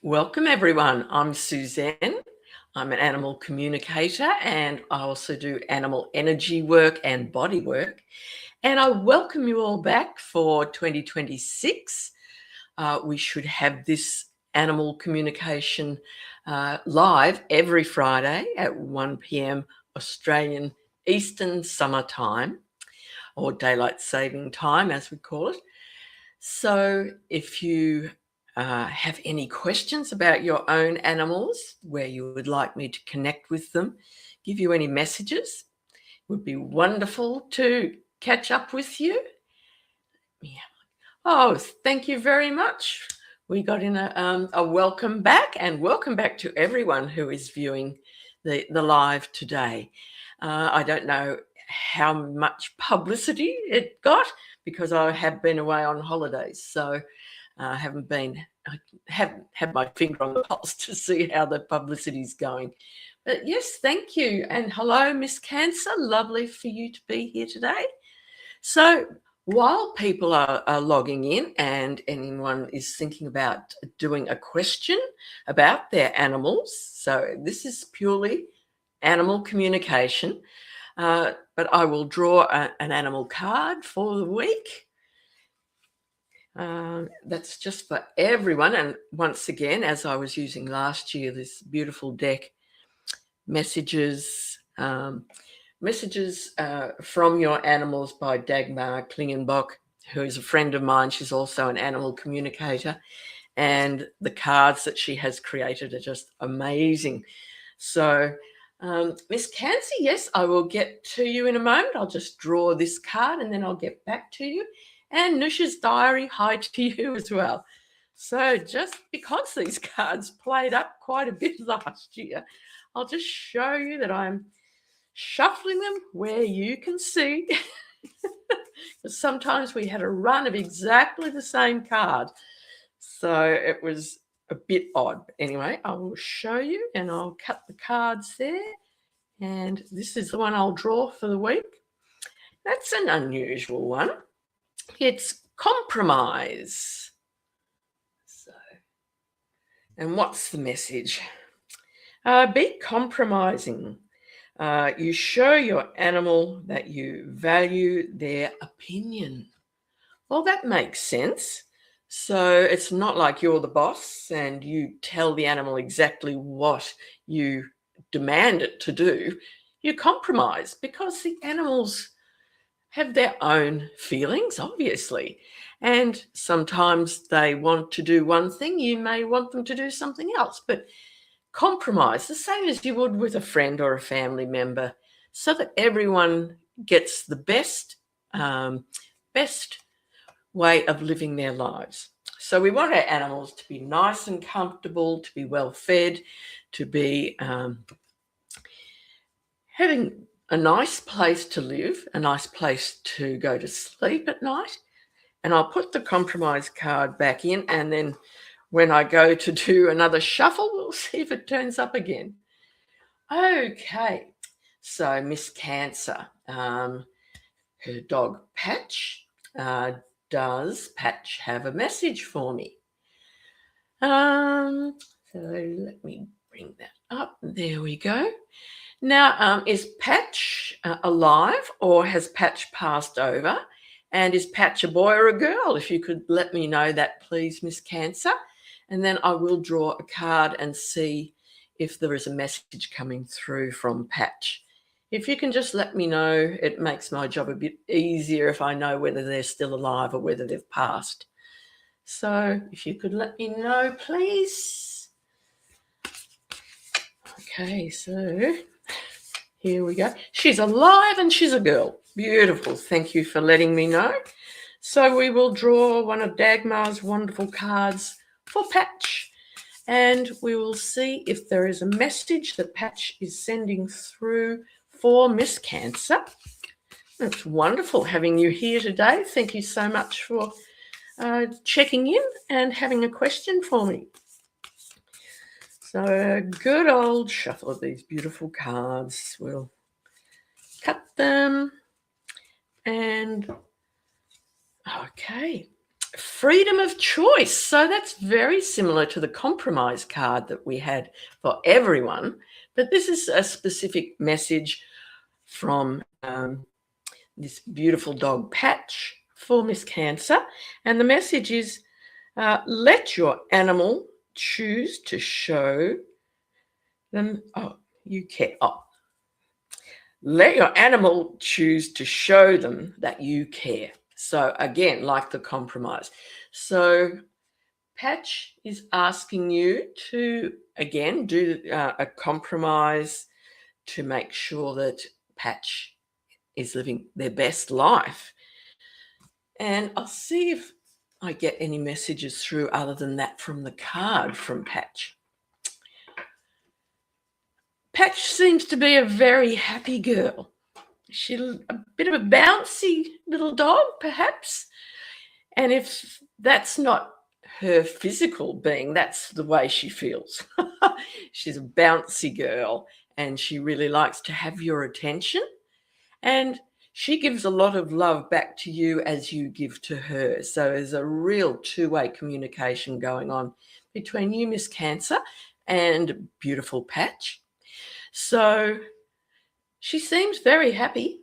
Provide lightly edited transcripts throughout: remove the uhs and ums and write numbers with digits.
Welcome, everyone. I'm Suzanne. I'm an animal communicator and I also do animal energy work and body work. And I welcome you all back for 2026. We should have this animal communication live every Friday at 1 p.m. Australian Eastern Summer Time, or Daylight Saving Time, as we call it. So if you have any questions about your own animals, where you would like me to connect with them, give you any messages, it would be wonderful to catch up with you. Yeah. Oh, thank you very much. We got in a welcome back, and welcome back to everyone who is viewing the live today. I don't know how much publicity it got because I have been away on holidays, so I haven't had my finger on the pulse to see how the publicity is going. But yes, thank you. And hello, Miss Cancer. Lovely for you to be here today. So while people are logging in and anyone is thinking about doing a question about their animals, so this is purely animal communication, but I will draw an animal card for the week. That's just for everyone. And once again, as I was using last year, this beautiful deck, Messages from Your Animals by Dagmar Klingenbock, who is a friend of mine. She's also an animal communicator, and the cards that she has created are just amazing. So Miss Cancy, yes, I will get to you in a moment. I'll just draw this card and then I'll get back to you. And Nusha's Diary, hi to you as well. So just because these cards played up quite a bit last year, I'll just show you that I'm shuffling them where you can see. Because sometimes we had a run of exactly the same card. So it was a bit odd. But anyway, I will show you and I'll cut the cards there. And this is the one I'll draw for the week. That's an unusual one. It's compromise. So, and what's the message? Be compromising. You show your animal that you value their opinion. Well, that makes sense. So it's not like you're the boss and you tell the animal exactly what you demand it to do. You compromise because the animals have their own feelings, obviously. And sometimes they want to do one thing, you may want them to do something else. But compromise, the same as you would with a friend or a family member, so that everyone gets the best way of living their lives. So we want our animals to be nice and comfortable, to be well fed, to be having a nice place to live, a nice place to go to sleep at night. And I'll put the compromise card back in, and then when I go to do another shuffle, we'll see if it turns up again. Okay, so Miss Cancer, her dog Patch, does Patch have a message for me? So let me bring that up. There we go. Now, is Patch alive, or has Patch passed over? And is Patch a boy or a girl? If you could let me know that, please, Miss Cancer. And then I will draw a card and see if there is a message coming through from Patch. If you can just let me know, it makes my job a bit easier if I know whether they're still alive or whether they've passed. So if you could let me know, please. Okay, so here we go. She's alive and she's a girl. Beautiful. Thank you for letting me know. So we will draw one of Dagmar's wonderful cards for Patch, and we will see if there is a message that Patch is sending through for Miss Cancer. It's wonderful having you here today. Thank you so much for checking in and having a question for me. So a good old shuffle of these beautiful cards. We'll cut them and okay. freedom of choice. So that's very similar to the compromise card that we had for everyone. But this is a specific message from this beautiful dog Patch for Miss Cancer. And the message is, let your animal choose to show them, you care. Let your animal choose to show them that you care. So again, like the compromise. So Patch is asking you to, again, do a compromise to make sure that Patch is living their best life. And I'll see if I get any messages through other than that from the card from Patch. Patch seems to be a very happy girl. She's a bit of a bouncy little dog, perhaps. And if that's not her physical being, that's the way she feels. She's a bouncy girl and she really likes to have your attention. And she gives a lot of love back to you as you give to her. So there's a real two-way communication going on between you, Miss Cancer, and beautiful Patch. So she seems very happy.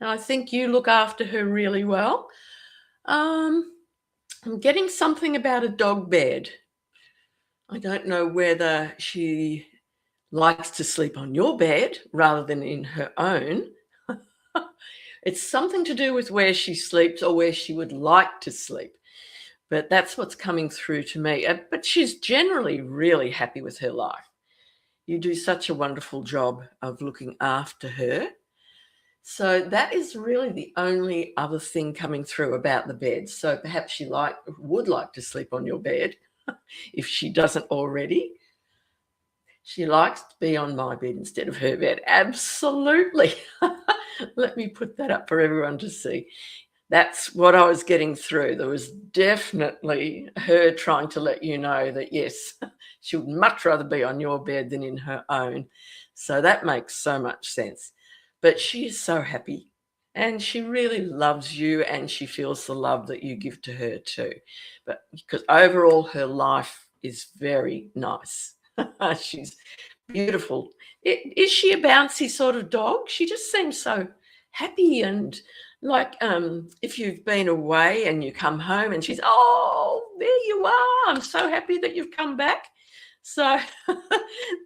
And I think you look after her really well. I'm getting something about a dog bed. I don't know whether she likes to sleep on your bed rather than in her own. It's something to do with where she sleeps or where she would like to sleep. But that's what's coming through to me. But she's generally really happy with her life. You do such a wonderful job of looking after her. So that is really the only other thing coming through about the bed. So perhaps she would like to sleep on your bed if she doesn't already. She likes to be on my bed instead of her bed. Absolutely. Let me put that up for everyone to see. That's what I was getting through. There was definitely her trying to let you know that, yes, she would much rather be on your bed than in her own. So that makes so much sense. But she is so happy and she really loves you and she feels the love that you give to her too. But because overall her life is very nice. She's beautiful. Is she a bouncy sort of dog? She just seems so happy and like if you've been away and you come home and she's, oh, there you are. I'm so happy that you've come back. So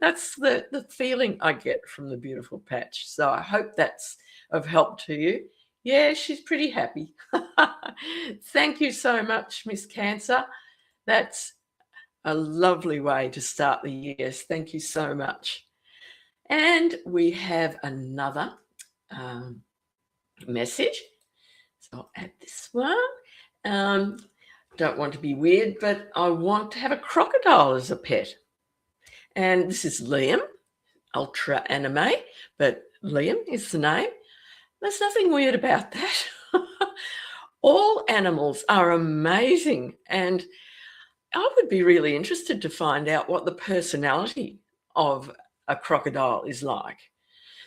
that's the feeling I get from the beautiful Patch. So I hope that's of help to you. Yeah, she's pretty happy. Thank you so much, Miss Cancer. That's a lovely way to start the year. Thank you so much. And we have another message. So I'll add this one. Don't want to be weird, but I want to have a crocodile as a pet. And this is Liam, ultra anime, but Liam is the name. There's nothing weird about that. All animals are amazing. And I would be really interested to find out what the personality of a crocodile is like.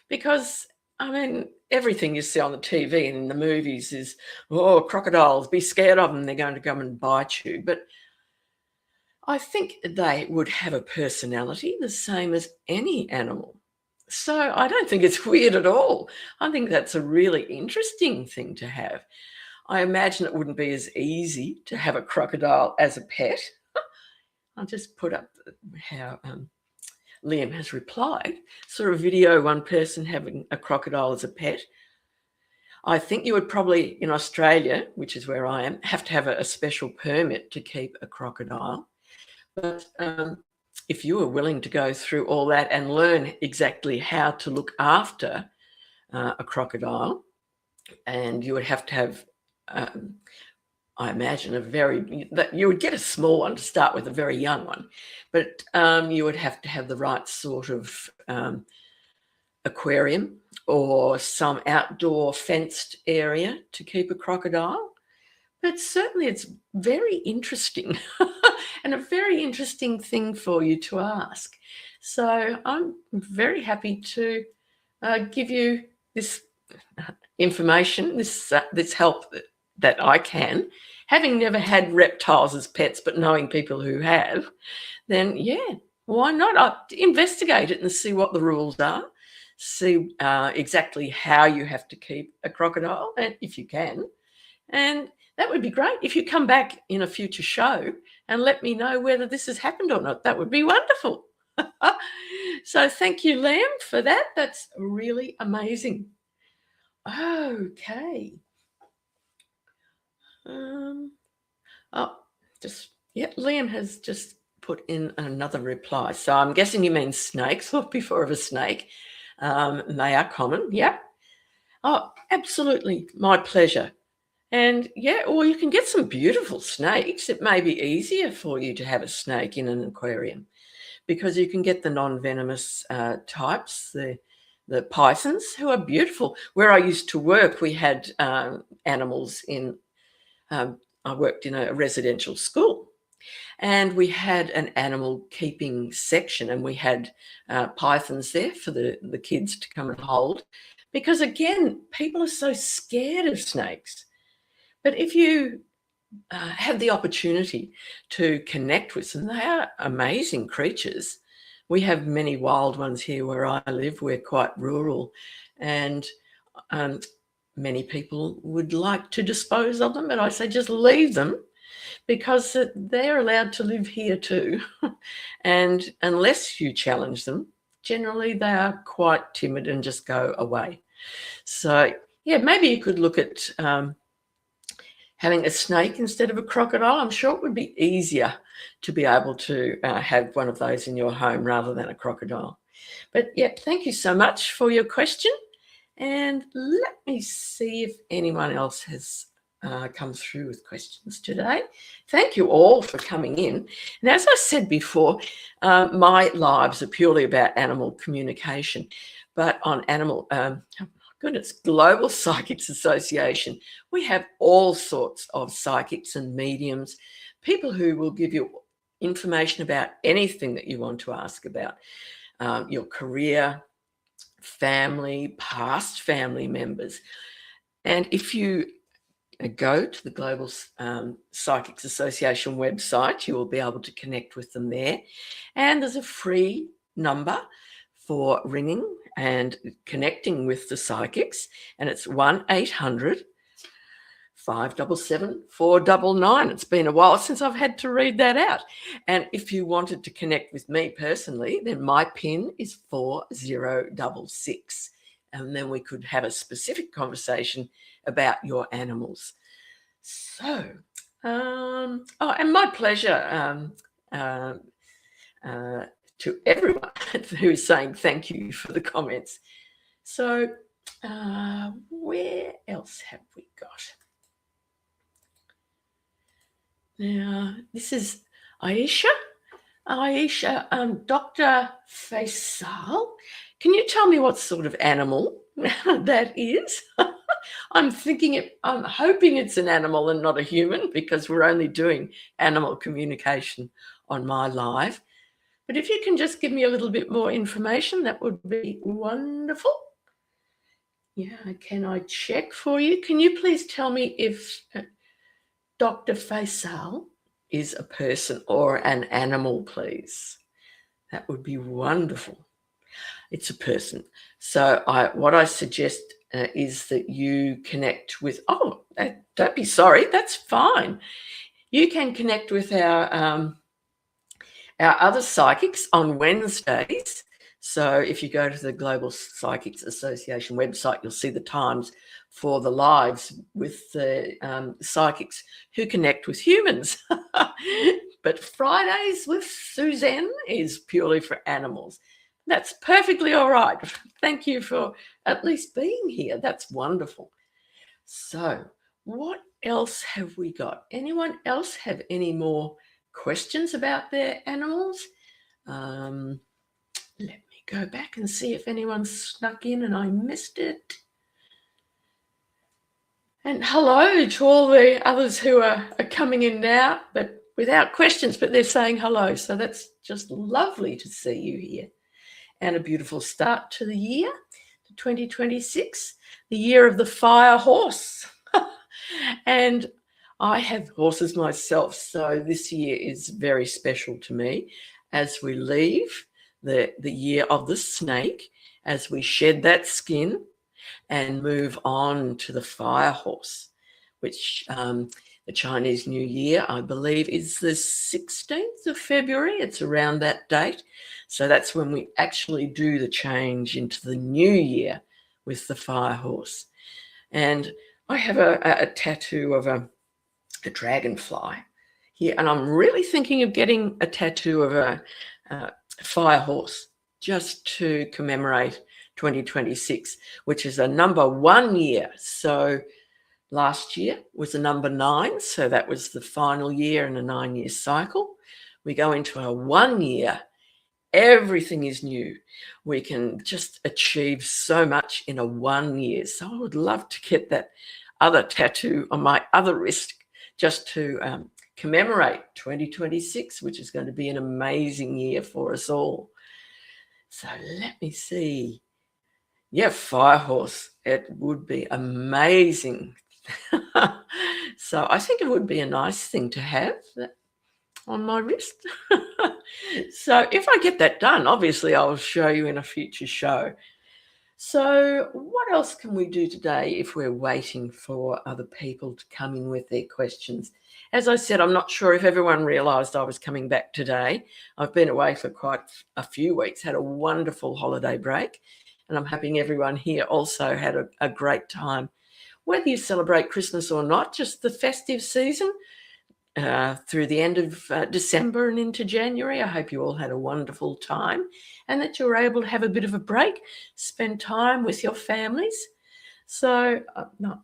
Because, I mean, everything you see on the TV and in the movies is, oh, crocodiles, be scared of them, they're going to come and bite you. But I think they would have a personality the same as any animal. So I don't think it's weird at all. I think that's a really interesting thing to have. I imagine it wouldn't be as easy to have a crocodile as a pet. I'll just put up how Liam has replied. Saw a video, one person having a crocodile as a pet. I think you would probably, in Australia, which is where I am, have to have a special permit to keep a crocodile. But if you were willing to go through all that and learn exactly how to look after a crocodile, and you would have to have, I imagine, you would get a small one to start with, a very young one, but you would have to have the right sort of aquarium or some outdoor fenced area to keep a crocodile. But certainly it's very interesting and a very interesting thing for you to ask. So I'm very happy to give you this information, this help that I can, having never had reptiles as pets, but knowing people who have, then yeah, why not? Investigate it and see what the rules are, see exactly how you have to keep a crocodile, and if you can. And that would be great if you come back in a future show and let me know whether this has happened or not. That would be wonderful. So thank you, Liam, for that. That's really amazing. Okay. Oh, Liam has just put in another reply. So I'm guessing you mean snakes, or before of a snake. They are common. Yeah. Oh, absolutely. My pleasure. And yeah, or you can get some beautiful snakes. It may be easier for you to have a snake in an aquarium because you can get the non-venomous types, the pythons, who are beautiful. Where I used to work, we had animals in, I worked in a residential school, and we had an animal keeping section, and we had pythons there for the kids to come and hold, because again, people are so scared of snakes. But if you have the opportunity to connect with them, they are amazing creatures. We have many wild ones here where I live. We're quite rural, and many people would like to dispose of them, but I say just leave them, because they're allowed to live here too. And unless you challenge them, generally they are quite timid and just go away. So yeah, maybe you could look at having a snake instead of a crocodile. I'm sure it would be easier to be able to have one of those in your home rather than a crocodile. But yeah, thank you so much for your question. And let me see if anyone else has come through with questions today. Thank you all for coming in. And as I said before, my lives are purely about animal communication, but on Global Psychics Association, we have all sorts of psychics and mediums, people who will give you information about anything that you want to ask about, your career, family, past family members. And if you go to the Global Psychics Association website, you will be able to connect with them there. And there's a free number for ringing and connecting with the psychics, and it's 1-800 577 499. It's been a while since I've had to read that out. And if you wanted to connect with me personally, then my PIN is 4066. And then we could have a specific conversation about your animals. So, and my pleasure to everyone who's saying thank you for the comments. So, where else have we got? Now, this is Aisha. Dr. Faisal, can you tell me what sort of animal that is? I'm hoping it's an animal and not a human, because we're only doing animal communication on my live. But if you can just give me a little bit more information, that would be wonderful. Yeah, can I check for you? Can you please tell me if Dr. Faisal is a person or an animal, please? That would be wonderful. It's a person. So what I suggest is that you connect with, don't be sorry, that's fine. You can connect with our other psychics on Wednesdays. So if you go to the Global Psychics Association website, you'll see the times for the lives with the psychics who connect with humans. But Fridays with Suzanne is purely for animals. That's perfectly all right. Thank you for at least being here. That's wonderful. So what else have we got? Anyone else have any more questions about their animals? Let me go back and see if anyone snuck in and I missed it. And hello to all the others who are coming in now, but without questions, but they're saying hello. So that's just lovely to see you here. And a beautiful start to the year, to 2026, the year of the fire horse. And I have horses myself, so this year is very special to me as we leave the year of the snake, as we shed that skin and move on to the fire horse, which the Chinese New Year, I believe, is the 16th of February. It's around that date. So that's when we actually do the change into the new year with the fire horse. And I have a tattoo of a dragonfly here, and I'm really thinking of getting a tattoo of a fire horse just to commemorate 2026, which is a number 1 year. So last year was a number 9, so that was the final year in a 9-year cycle. We go into a 1 year, everything is new. We can just achieve so much in a 1 year. So I would love to get that other tattoo on my other wrist just to commemorate 2026, which is going to be an amazing year for us all. So let me see. Yeah, fire horse. It would be amazing. So I think it would be a nice thing to have on my wrist. So if I get that done, obviously I'll show you in a future show. So what else can we do today if we're waiting for other people to come in with their questions? As I said, I'm not sure if everyone realised I was coming back today. I've been away for quite a few weeks, had a wonderful holiday break, and I'm hoping everyone here also had a great time. Whether you celebrate Christmas or not, just the festive season, through the end of December and into January. I hope you all had a wonderful time and that you were able to have a bit of a break, spend time with your families. So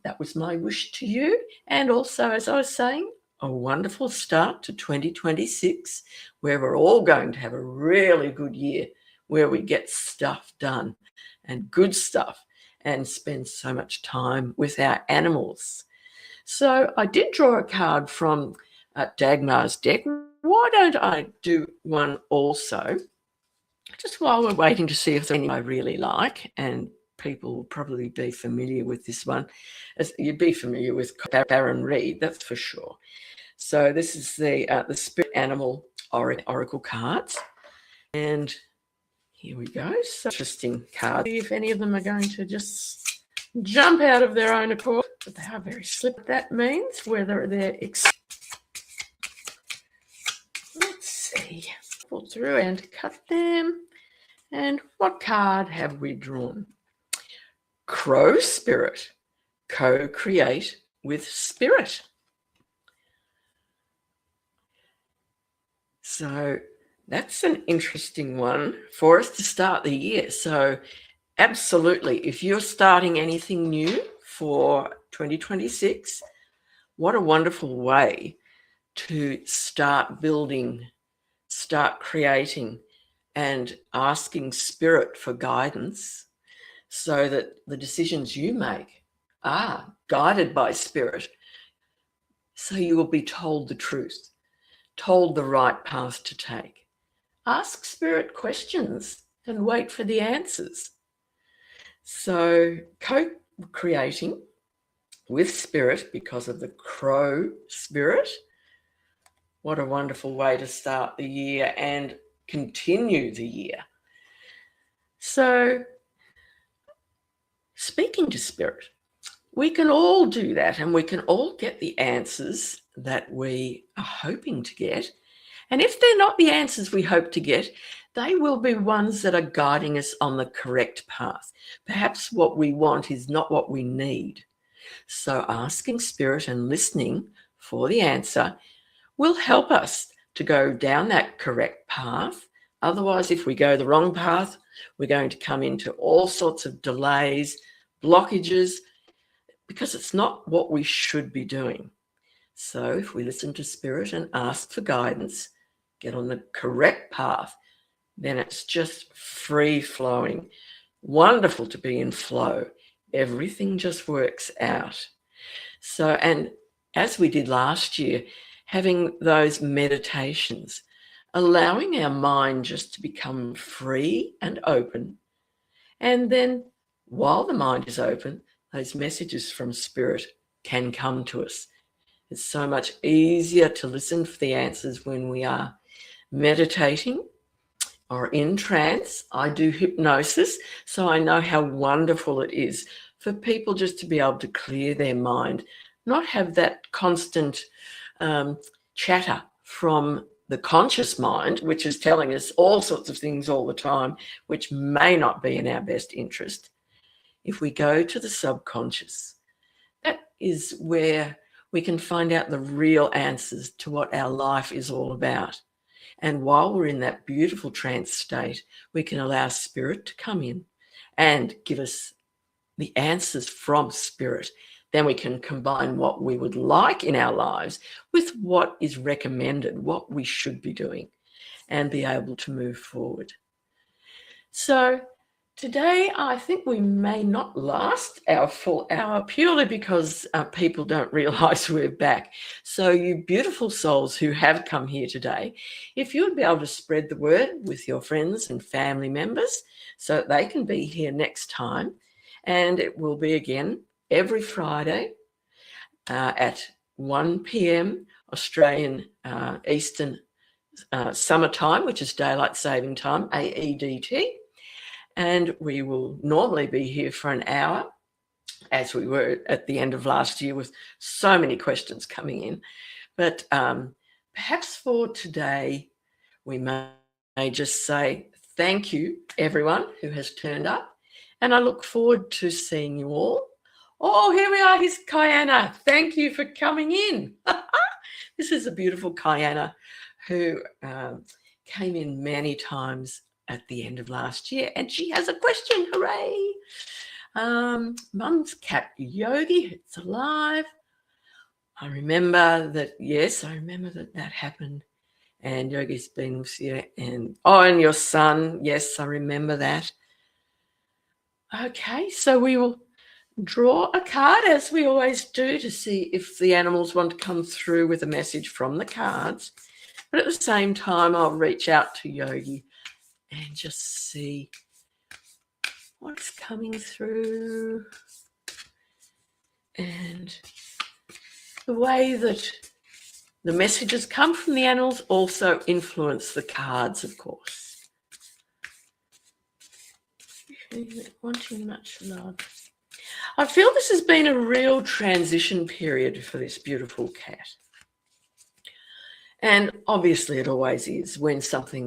that was my wish to you. And also, as I was saying, a wonderful start to 2026, where we're all going to have a really good year, where we get stuff done and good stuff and spend so much time with our animals. So I did draw a card from Dagmar's deck. Why don't I do one also, just while we're waiting to see if there's any I really like, and people will probably be familiar with this one. As you'd be familiar with Baron Reed, that's for sure. So this is the Spirit Animal Oracle cards, and here we go. So interesting cards. See if any of them are going to just jump out of their own accord, but they are very slippery. That means whether they're pull through and cut them. And what card have we drawn? Crow Spirit. Co-create with Spirit. So that's an interesting one for us to start the year. So absolutely, if you're starting anything new for 2026, what a wonderful way to start building, start creating, and asking Spirit for guidance so that the decisions you make are guided by Spirit. So you will be told the truth, told the right path to take. Ask Spirit questions and wait for the answers. So co-creating with Spirit because of the Crow Spirit. What a wonderful way to start the year and continue the year. So, speaking to Spirit, we can all do that, and we can all get the answers that we are hoping to get. And if they're not the answers we hope to get, they will be ones that are guiding us on the correct path. Perhaps what we want is not what we need. So asking Spirit and listening for the answer will help us to go down that correct path. Otherwise, if we go the wrong path, we're going to come into all sorts of delays, blockages, because it's not what we should be doing. So if we listen to Spirit and ask for guidance, get on the correct path, then it's just free flowing. Wonderful to be in flow. Everything just works out. So, and as we did last year, having those meditations, allowing our mind just to become free and open. And then while the mind is open, those messages from Spirit can come to us. It's so much easier to listen for the answers when we are meditating or in trance. I do hypnosis, so I know how wonderful it is for people just to be able to clear their mind, not have that constant chatter from the conscious mind, which is telling us all sorts of things all the time, which may not be in our best interest. If we go to the subconscious, that is where we can find out the real answers to what our life is all about. And while we're in that beautiful trance state, we can allow spirit to come in and give us the answers from spirit. Then we can combine what we would like in our lives with what is recommended, what we should be doing, and be able to move forward. So today, I think we may not last our full hour purely because people don't realise we're back. So you beautiful souls who have come here today, if you would be able to spread the word with your friends and family members so that they can be here next time. And it will be again every Friday at 1 p.m. Australian Eastern Summer Time, which is Daylight Saving Time, AEDT. And we will normally be here for an hour, as we were at the end of last year with so many questions coming in. But perhaps for today, we may just say thank you, everyone who has turned up. And I look forward to seeing you all. Oh, here we are. Here's Kayana. Thank you for coming in. This is a beautiful Kayana who came in many times at the end of last year, and she has a question. Hooray! Mum's cat Yogi, it's alive. I remember that. Yes, I remember that happened. And Yogi's been with you, and your son. Yes, I remember that. Okay, so we will draw a card as we always do to see if the animals want to come through with a message from the cards. But at the same time, I'll reach out to Yogi and just see what's coming through. And the way that the messages come from the animals also influence the cards, of course. Wanting much love. I feel this has been a real transition period for this beautiful cat. And obviously it always is when something